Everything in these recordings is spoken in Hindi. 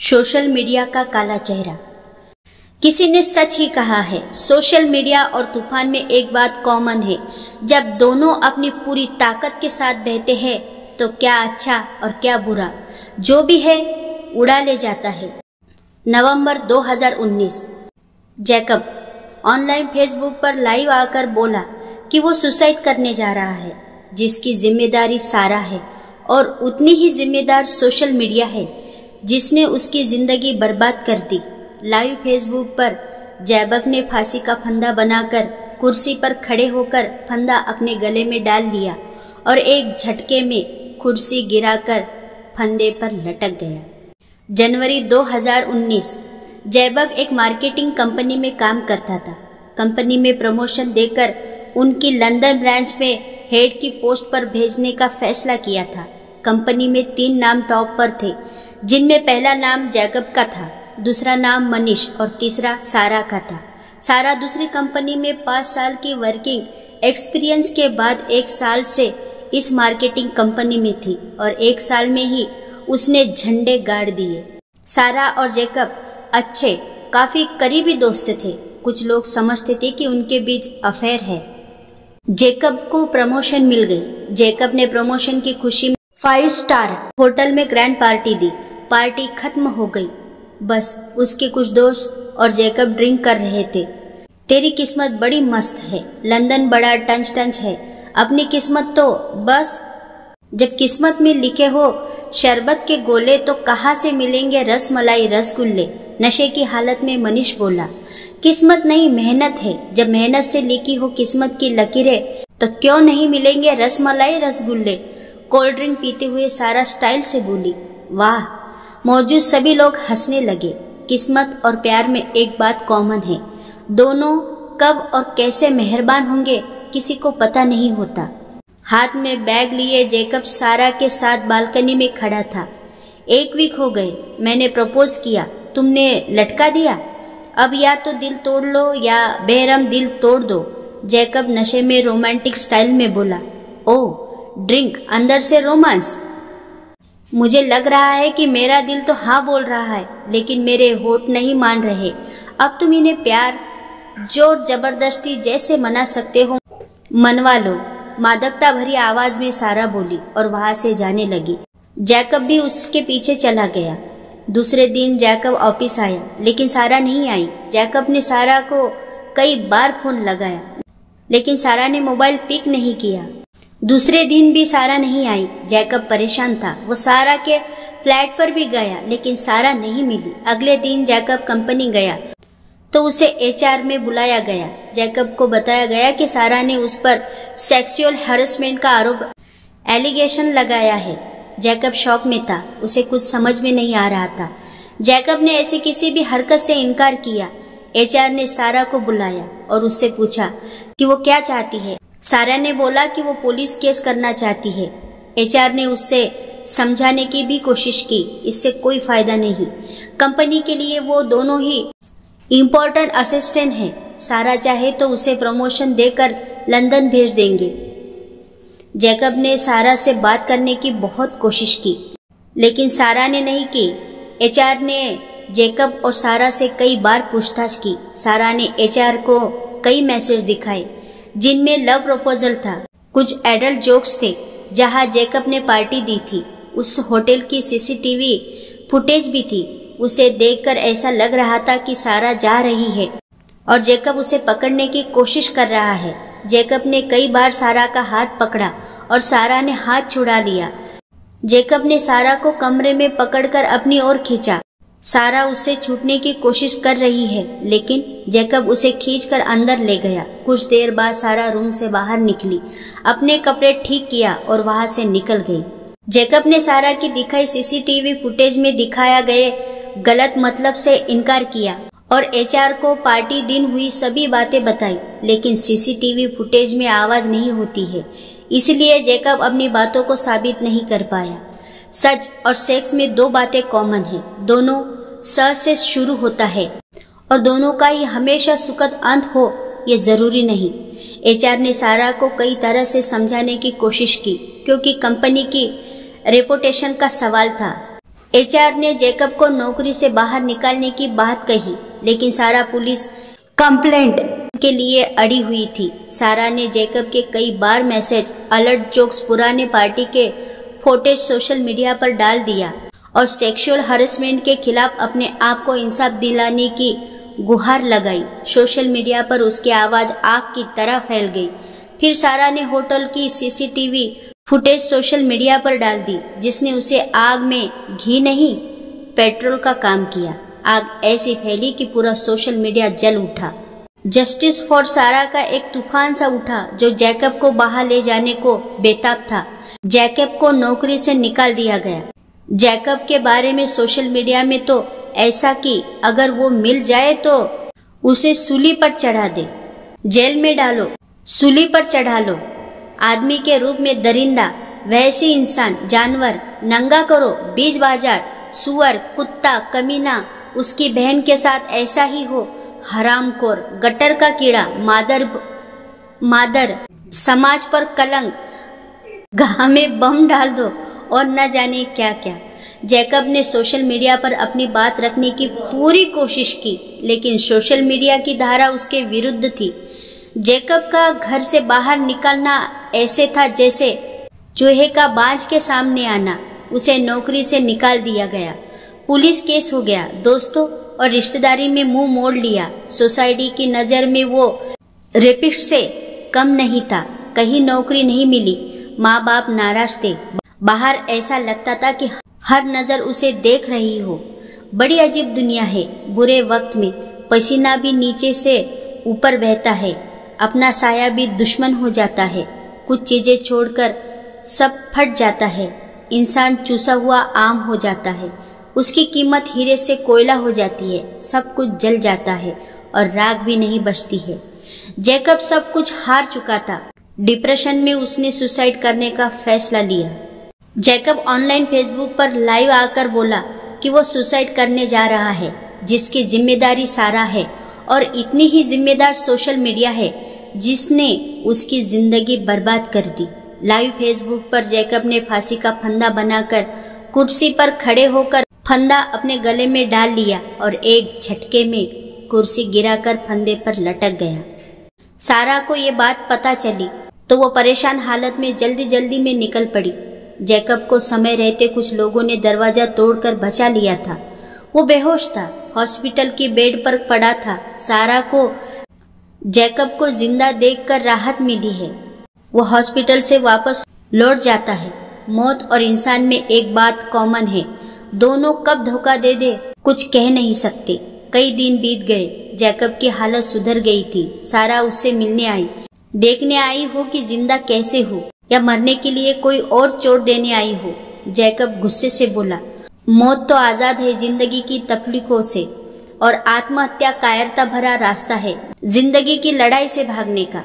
सोशल मीडिया का काला चेहरा। किसी ने सच ही कहा है, सोशल मीडिया और तूफान में एक बात कॉमन है, जब दोनों अपनी पूरी ताकत के साथ बहते हैं तो क्या अच्छा और क्या बुरा जो भी है उड़ा ले जाता है। नवंबर 2019। जैकब ऑनलाइन फेसबुक पर लाइव आकर बोला कि वो सुसाइड करने जा रहा है, जिसकी जिम्मेदारी सारा है और उतनी ही जिम्मेदार सोशल मीडिया है जिसने उसकी जिंदगी बर्बाद कर दी। लाइव फेसबुक पर जैकब ने फांसी का फंदा बनाकर कुर्सी पर खड़े होकर फंदा अपने गले में डाल लिया और एक झटके में कुर्सी गिराकर फंदे पर लटक गया। जनवरी 2019। जैकब एक मार्केटिंग कंपनी में काम करता था। कंपनी में प्रमोशन देकर उनकी लंदन ब्रांच में हेड की पोस्ट पर भेजने का फैसला किया था। कंपनी में 3 नाम टॉप पर थे, जिनमें पहला नाम जैकब का था, दूसरा नाम मनीष और तीसरा सारा का था। सारा दूसरी कंपनी में 5 साल की वर्किंग एक्सपीरियंस के बाद 1 साल से इस मार्केटिंग कंपनी में थी और 1 साल में ही उसने झंडे गाड़ दिए। सारा और जैकब अच्छे काफी करीबी दोस्त थे। कुछ लोग समझते थे कि उनके बीच अफेयर है। जैकब को प्रमोशन मिल गई। जैकब ने प्रमोशन की खुशी में 5 स्टार होटल में ग्रैंड पार्टी दी। पार्टी खत्म हो गई। बस उसके कुछ दोस्त और जैकब ड्रिंक कर रहे थे। तेरी किस्मत बड़ी मस्त है, लंदन बड़ा टंच टंच है, अपनी किस्मत तो बस। जब किस्मत में लिखे हो शरबत के गोले तो कहाँ से मिलेंगे रस मलाई रसगुल्ले। नशे की हालत में मनीष बोला, किस्मत नहीं मेहनत है। जब मेहनत से लिखी हो किस्मत की लकीरें तो क्यों नहीं मिलेंगे रस मलाई रसगुल्ले। कोल्ड ड्रिंक पीते हुए सारा स्टाइल से बोली। वाह। मौजूद सभी लोग हंसने लगे। किस्मत और प्यार में एक बात कॉमन है, दोनों कब और कैसे मेहरबान होंगे किसी को पता नहीं होता। हाथ में बैग लिए जैकब सारा के साथ बालकनी में खड़ा था। 1 वीक हो गए, मैंने प्रपोज किया, तुमने लटका दिया। अब या तो दिल तोड़ लो या बेरहम दिल तोड़ दो। जैकब नशे में रोमांटिक स्टाइल में बोला। ओह ड्रिंक, अंदर से रोमांस। मुझे लग रहा है कि मेरा दिल तो हाँ बोल रहा है, लेकिन मेरे होठ नहीं मान रहे। अब तुम इन्हें प्यार जोर जबरदस्ती जैसे मना सकते हो मनवा लो। मादकता भरी आवाज में सारा बोली और वहां से जाने लगी। जैकब भी उसके पीछे चला गया। दूसरे दिन जैकब ऑफिस आया, लेकिन सारा नहीं आई। जैकब ने सारा को कई बार फोन लगाया, लेकिन सारा ने मोबाइल पिक नहीं किया। दूसरे दिन भी सारा नहीं आई। जैकब परेशान था। वो सारा के फ्लैट पर भी गया, लेकिन सारा नहीं मिली। अगले दिन जैकब कंपनी गया तो उसे एचआर में बुलाया गया। जैकब को बताया गया कि सारा ने उस पर सेक्सुअल हैरेसमेंट का आरोप एलिगेशन लगाया है। जैकब शॉक में था, उसे कुछ समझ में नहीं आ रहा था। जैकब ने ऐसी किसी भी हरकत से इनकार किया। एचआर ने सारा को बुलाया और उससे पूछा कि वो क्या चाहती है। सारा ने बोला कि वो पुलिस केस करना चाहती है। एचआर ने उससे समझाने की भी कोशिश की, इससे कोई फायदा नहीं। कंपनी के लिए वो दोनों ही इम्पोर्टेंट असिस्टेंट है। सारा चाहे तो उसे प्रमोशन देकर लंदन भेज देंगे। जैकब ने सारा से बात करने की बहुत कोशिश की, लेकिन सारा ने नहीं की। एचआर ने जैकब और सारा से कई बार पूछताछ की। सारा ने एचआर को कई मैसेज दिखाए जिनमें लव प्रपोजल था। कुछ एडल्ट जोक्स थे। जहां जैकब ने पार्टी दी थी उस होटल की सीसीटीवी फुटेज भी थी। उसे देखकर ऐसा लग रहा था कि सारा जा रही है और जैकब उसे पकड़ने की कोशिश कर रहा है। जैकब ने कई बार सारा का हाथ पकड़ा और सारा ने हाथ छुड़ा लिया। जैकब ने सारा को कमरे में पकड़कर अपनी ओर खींचा। सारा उससे छूटने की कोशिश कर रही है, लेकिन जैकब उसे खींचकर अंदर ले गया। कुछ देर बाद सारा रूम से बाहर निकली, अपने कपड़े ठीक किया और वहां से निकल गई। जैकब ने सारा की दिखाई सीसीटीवी फुटेज में दिखाया गए गलत मतलब से इनकार किया और एचआर को पार्टी दिन हुई सभी बातें बताई, लेकिन सीसीटीवी फुटेज में आवाज नहीं होती है, इसलिए जैकब अपनी बातों को साबित नहीं कर पाया। सच और सेक्स में 2 बातें कॉमन है, दोनों स से शुरू होता है और दोनों का ही हमेशा सुखद अंत हो ये जरूरी नहीं। एचआर ने सारा को कई तरह से समझाने की कोशिश की, क्योंकि कंपनी की रेपुटेशन का सवाल था। एचआर ने जैकब को नौकरी से बाहर निकालने की बात कही, लेकिन सारा पुलिस कंप्लेंट के लिए अड़ी हुई थी। सारा ने जैकब के कई बार मैसेज, अलर्ट जोक्स, पुराने पार्टी के फोटेज सोशल मीडिया पर डाल दिया और सेक्सुअल हरेसमेंट के खिलाफ अपने आप को इंसाफ दिलाने की गुहार लगाई। सोशल मीडिया पर उसकी आवाज आग की तरह फैल गई। फिर सारा ने होटल की सीसीटीवी फुटेज सोशल मीडिया पर डाल दी, जिसने उसे आग में घी नहीं पेट्रोल का काम किया। आग ऐसी फैली कि पूरा सोशल मीडिया जल उठा। जस्टिस फॉर सारा का एक तूफान सा उठा जो जैकब को बाहर ले जाने को बेताब था। जैकब को नौकरी से निकाल दिया गया। जैकब के बारे में सोशल मीडिया में तो ऐसा कि अगर वो मिल जाए तो उसे सूली पर चढ़ा दे, जेल में डालो, सूली पर चढ़ा लो, आदमी के रूप में दरिंदा, वैसे इंसान, जानवर, नंगा करो, बीच बाजार, सुअर, कुत्ता, कमीना, उसकी बहन के साथ ऐसा ही हो, हरामखोर, गटर का कीड़ा, मादर, समाज पर कलंक, गाह में बम डाल दो और न जाने क्या क्या। जैकब ने सोशल मीडिया पर अपनी बात रखने की पूरी कोशिश की, लेकिन सोशल मीडिया की धारा उसके विरुद्ध थी। जैकब का घर से बाहर निकलना ऐसे था जैसे चूहे का बाज के सामने आना। उसे नौकरी से निकाल दिया गया। पुलिस केस हो गया। दोस्तों और रिश्तेदारी में मुंह मोड़ लिया। सोसाइटी की नजर में वो रेपिस्ट से कम नहीं था। कहीं नौकरी नहीं मिली। माँ बाप नाराज थे। बाहर ऐसा लगता था कि हर नजर उसे देख रही हो। बड़ी अजीब दुनिया है। बुरे वक्त में पसीना भी नीचे से ऊपर बहता है। अपना साया भी दुश्मन हो जाता है। कुछ चीजें छोड़कर सब फट जाता है। इंसान चूसा हुआ आम हो जाता है। उसकी कीमत हीरे से कोयला हो जाती है। सब कुछ जल जाता है और राख भी नहीं बचती है। जैकब सब कुछ हार चुका था। डिप्रेशन में उसने सुसाइड करने का फैसला लिया। जैकब ऑनलाइन फेसबुक पर लाइव आकर बोला कि वो सुसाइड करने जा रहा है, जिसकी जिम्मेदारी सारा है और इतनी ही जिम्मेदार सोशल मीडिया है जिसने उसकी जिंदगी बर्बाद कर दी। लाइव फेसबुक पर जैकब ने फांसी का फंदा बनाकर कुर्सी पर खड़े होकर फंदा अपने गले में डाल लिया और एक झटके में कुर्सी गिराकर फंदे पर लटक गया। सारा को ये बात पता चली तो वो परेशान हालत में जल्दी जल्दी में निकल पड़ी। जैकब को समय रहते कुछ लोगों ने दरवाजा तोड़कर बचा लिया था। वो बेहोश था, हॉस्पिटल की बेड पर पड़ा था। सारा को जैकब को जिंदा देखकर राहत मिली है। वो हॉस्पिटल से वापस लौट जाता है। मौत और इंसान में एक बात कॉमन है, दोनों कब धोखा दे दे कुछ कह नहीं सकते। कई दिन बीत गए। जैकब की हालत सुधर गई थी। सारा उससे मिलने आई, देखने आई हो कि जिंदा कैसे हो या मरने के लिए कोई और चोट देने आई हो। जैकब गुस्से से बोला, मौत तो आजाद है जिंदगी की तकलीफों से, और आत्महत्या कायरता भरा रास्ता है जिंदगी की लड़ाई से भागने का।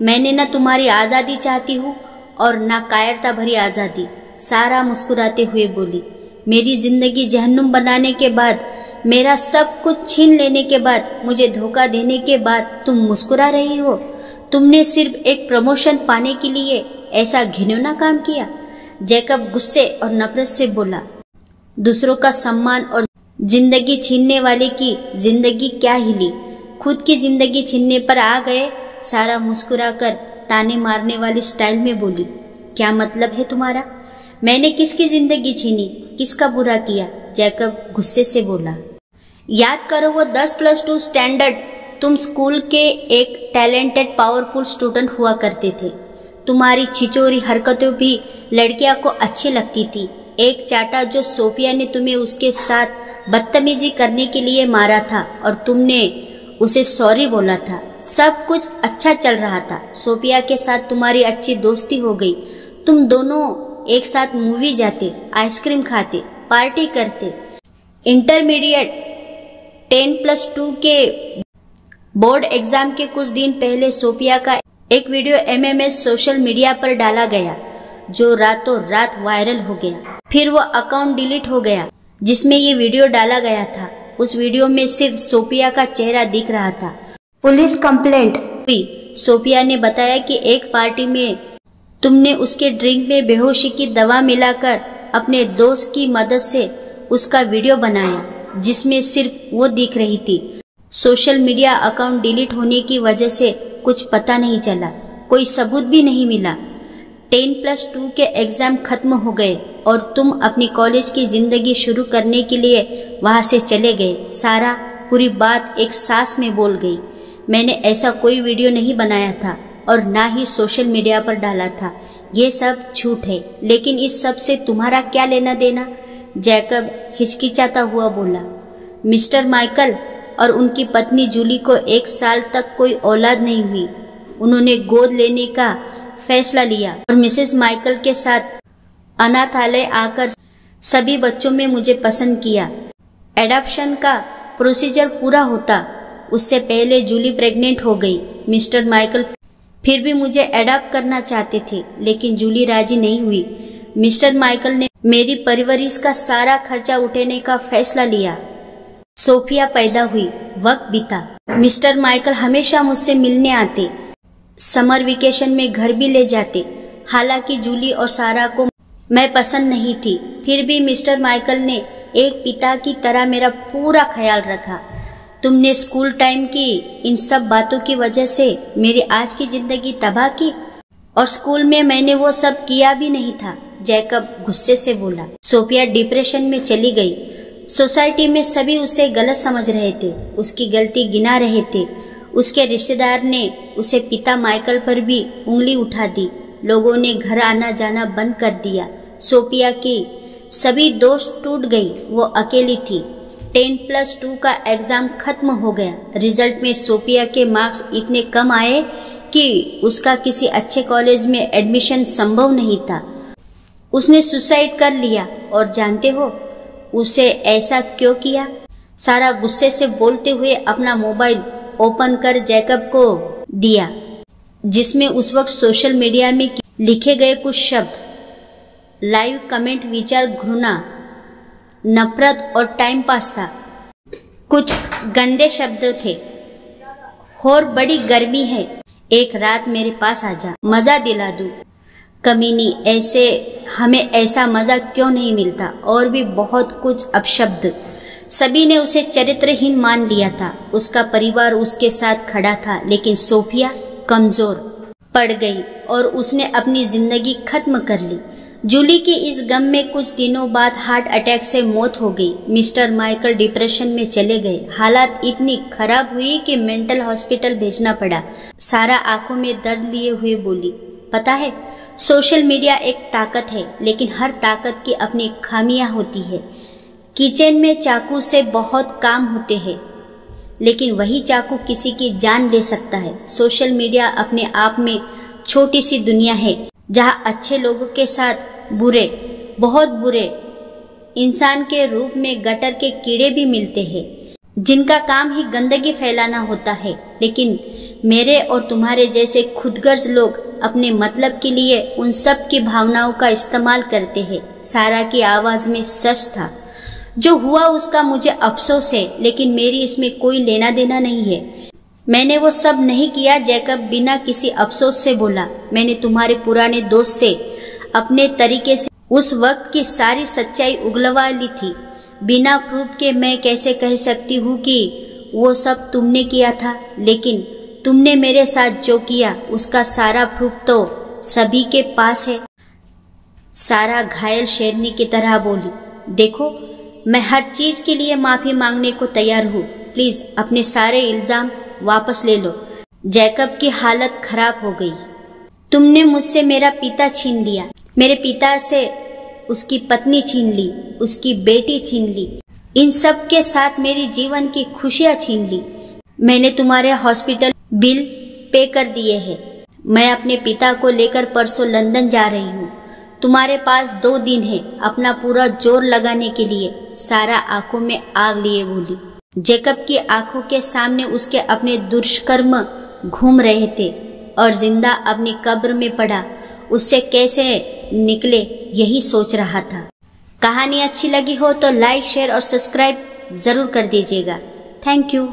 मैंने न तुम्हारी आजादी चाहती हूँ और न कायरता भरी आजादी। सारा मुस्कुराते हुए बोली, मेरी जिंदगी जहन्नुम बनाने के बाद, मेरा सब कुछ छीन लेने के बाद, मुझे धोखा देने के बाद तुम मुस्कुरा रही हो? तुमने सिर्फ एक प्रमोशन पाने के लिए ऐसा घिनौना काम किया? जैकब गुस्से और नफरत से बोला, दूसरों का सम्मान और जिंदगी छीनने वाले की जिंदगी क्या हिली? खुद की जिंदगी छीनने पर आ गए। सारा मुस्कुराकर ताने मारने वाली स्टाइल में बोली, क्या मतलब है तुम्हारा? मैंने किसकी जिंदगी छीनी? किसका बुरा किया? जैकब गुस्से से बोला, याद करो वो 10+2 स्टैंडर्ड तुम स्कूल के एक टैलेंटेड पावरफुल स्टूडेंट हुआ करते थे। तुम्हारी छिचोरी हरकतें भी लड़कियां को अच्छी लगती थी। एक चाटा जो सोफिया ने तुम्हें उसके साथ बदतमीजी करने के लिए मारा था और तुमने उसे सॉरी बोला था। सब कुछ अच्छा चल रहा था। सोफिया के साथ तुम्हारी अच्छी दोस्ती हो गई। तुम दोनों एक साथ मूवी जाते, आइसक्रीम खाते, पार्टी करते। इंटरमीडिएट 10+2 के बोर्ड एग्जाम के कुछ दिन पहले सोफिया का एक वीडियो MMS सोशल मीडिया पर डाला गया जो रातों रात वायरल हो गया। फिर वो अकाउंट डिलीट हो गया जिसमें ये वीडियो डाला गया था। उस वीडियो में सिर्फ सोफिया का चेहरा दिख रहा था। पुलिस कंप्लेंट हुई। सोफिया ने बताया कि एक पार्टी में तुमने उसके ड्रिंक में बेहोशी की दवा मिलाकर अपने दोस्त की मदद से उसका वीडियो बनाया जिसमें सिर्फ वो दिख रही थी। सोशल मीडिया अकाउंट डिलीट होने की वजह से कुछ पता नहीं चला, कोई सबूत भी नहीं मिला। 10+2 के एग्जाम खत्म हो गए और तुम अपनी कॉलेज की जिंदगी शुरू करने के लिए वहां से चले गए। सारा पूरी बात एक सांस में बोल गई। मैंने ऐसा कोई वीडियो नहीं बनाया था और ना ही सोशल मीडिया पर डाला था। ये सब झूठ है। लेकिन इस सब से तुम्हारा क्या लेना देना? जैकब हिचकिचाता हुआ बोला। मिस्टर माइकल और उनकी पत्नी जूली को 1 साल तक कोई औलाद नहीं हुई। उन्होंने गोद लेने का फैसला लिया और मिसेस माइकल के साथ अनाथालय आकर सभी बच्चों में मुझे पसंद किया। एडॉप्शन का प्रोसीजर पूरा होता उससे पहले जूली प्रेग्नेंट हो गई। मिस्टर माइकल फिर भी मुझे एडॉप्ट करना चाहते थे, लेकिन जूली राजी नहीं हुई। मिस्टर माइकल ने मेरी परवरिश का सारा खर्चा उठाने का फैसला लिया। सोफिया पैदा हुई, वक्त बीता। मिस्टर माइकल हमेशा मुझसे मिलने आते, समर वेकेशन में घर भी ले जाते। हालांकि जूली और सारा को मैं पसंद नहीं थी, फिर भी मिस्टर माइकल ने एक पिता की तरह मेरा पूरा ख्याल रखा। तुमने स्कूल टाइम की इन सब बातों की वजह से मेरी आज की जिंदगी तबाह की, और स्कूल में मैंने वो सब किया भी नहीं था, जैकब गुस्से से बोला। सोफिया डिप्रेशन में चली गई। सोसाइटी में सभी उसे गलत समझ रहे थे, उसकी गलती गिना रहे थे। उसके रिश्तेदार ने उसे पिता माइकल पर भी उंगली उठा दी। लोगों ने घर आना जाना बंद कर दिया। सोफिया की सभी दोस्त टूट गई, वो अकेली थी। 10+2 का एग्जाम खत्म हो गया। रिजल्ट में सोफिया के मार्क्स इतने कम आए कि उसका किसी अच्छे कॉलेज में एडमिशन संभव नहीं था। उसने सुसाइड कर लिया। और जानते हो उसे ऐसा क्यों किया? सारा गुस्से से बोलते हुए अपना मोबाइल ओपन कर जैकब को दिया, जिसमें उस वक्त सोशल मीडिया में लिखे गए कुछ शब्द, लाइव कमेंट, विचार, घृणा, नफरत और टाइम पास था। कुछ गंदे शब्द थे। और बड़ी गर्मी है, एक रात मेरे पास आजा, मजा दिला दूं। कमीनी, ऐसे हमें ऐसा मजा क्यों नहीं मिलता? और भी बहुत कुछ अपशब्द। सभी ने उसे चरित्रहीन मान लिया था। उसका परिवार उसके साथ खड़ा था, लेकिन सोफिया कमजोर पड़ गई और उसने अपनी जिंदगी खत्म कर ली। जूली की इस गम में कुछ दिनों बाद हार्ट अटैक से मौत हो गई। मिस्टर माइकल डिप्रेशन में चले गए। हालात इतनी खराब हुई कि मेंटल हॉस्पिटल भेजना पड़ा। सारा आंखों में दर्द लिए हुए बोली, पता है, सोशल मीडिया एक ताकत है, लेकिन हर ताकत की अपनी खामियां होती है। किचन में चाकू से बहुत काम होते हैं, लेकिन वही चाकू किसी की जान ले सकता है। सोशल मीडिया अपने आप में छोटी सी दुनिया है, जहां अच्छे लोगों के साथ बुरे, बहुत बुरे इंसान के रूप में गटर के कीड़े भी मिलते हैं, जिनका काम ही गंदगी फैलाना होता है। लेकिन मेरे और तुम्हारे जैसे खुदगर्ज लोग अपने मतलब के लिए उन सब की भावनाओं का इस्तेमाल करते हैं। सारा की आवाज में सच था। जो हुआ उसका मुझे अफसोस है, लेकिन मेरी इसमें कोई लेना देना नहीं है। मैंने वो सब नहीं किया। जैकब बिना किसी अफसोस से बोला। मैंने तुम्हारे पुराने दोस्त से अपने तरीके से उस वक्त की सारी सच्चाई उगलवा ली थी। बिना प्रूफ के मैं कैसे कह सकती हूँ कि वो सब तुमने किया था, लेकिन तुमने मेरे साथ जो किया उसका सारा प्रूफ तो सभी के पास है। सारा घायल शेरनी की तरह बोली, देखो, मैं हर चीज के लिए माफी मांगने को तैयार हूँ। प्लीज अपने सारे इल्जाम वापस ले लो। जैकब की हालत खराब हो गई। तुमने मुझसे मेरा पिता छीन लिया, मेरे पिता से उसकी पत्नी छीन ली, उसकी बेटी छीन ली, इन सब के साथ मेरी जीवन की खुशियां छीन ली। मैंने तुम्हारे हॉस्पिटल बिल पे कर दिए हैं। मैं अपने पिता को लेकर परसों लंदन जा रही हूँ। तुम्हारे पास 2 दिन है अपना पूरा जोर लगाने के लिए। सारा आंखों में आग लिए बोली। जैकब की आंखों के सामने उसके अपने दुष्कर्म घूम रहे थे और जिंदा अपनी कब्र में पड़ा उससे कैसे निकले, यही सोच रहा था। कहानी अच्छी लगी हो तो लाइक, शेयर और सब्सक्राइब जरूर कर दीजिएगा। Thank you.